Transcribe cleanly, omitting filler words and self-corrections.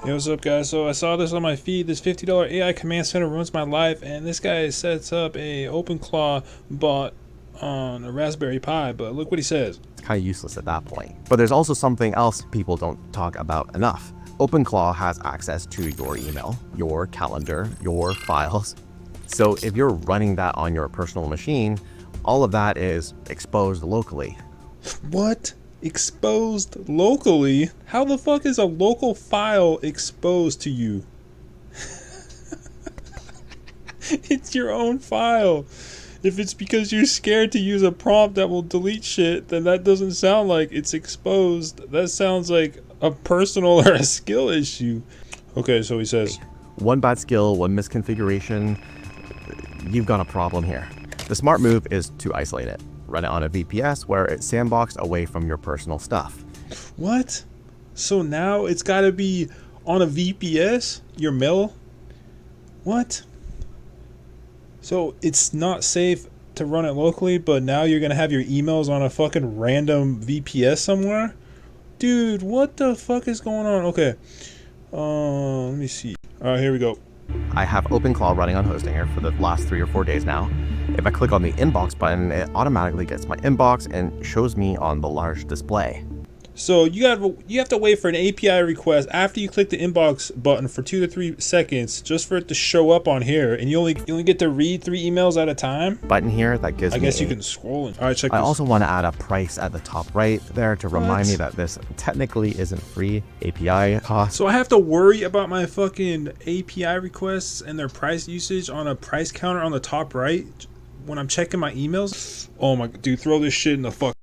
Hey, what's up, guys? So I saw this on my feed. This $50 AI command center ruins my life, and this guy sets up a OpenClaw bot on a Raspberry Pi. But look what he says. It's kind of useless at that point. But there's also something else people don't talk about enough. OpenClaw has access to your email, your calendar, your files. So if you're running that on your personal machine, all of that is exposed locally. What? Exposed locally? How the fuck is a local file exposed to you? It's your own file. If it's because you're scared to use a prompt that will delete shit, then that doesn't sound like it's exposed. That sounds like a personal or a skill issue. Okay, so he says, One bad skill, one misconfiguration, you've got a problem here. The smart move is to isolate it. Run it on a VPS where it's sandboxed away from your personal stuff. what? So now it's gotta be on a VPS? Your mail? What? So it's not safe to run it locally, but now you're gonna have your emails on a fucking random VPS somewhere? Dude, what the fuck is going on? Okay. Let me see. Alright, here we go. I have OpenClaw running on Hostinger for the last 3 or 4 days now. If I click on the inbox button, it automatically gets my inbox and shows me on the large display. So you have to wait for an API request after you click the inbox button for 2 to 3 seconds just for it to show up on here, and you only get to read 3 emails at a time. Button here that gives I me guess you can scroll. All right, check this. I also want to add a price at the top right there to remind me that this technically isn't free API cost. So I have to worry about my fucking API requests and their price usage on a price counter on the top right when I'm checking my emails. Oh my dude, throw this shit in the fuck.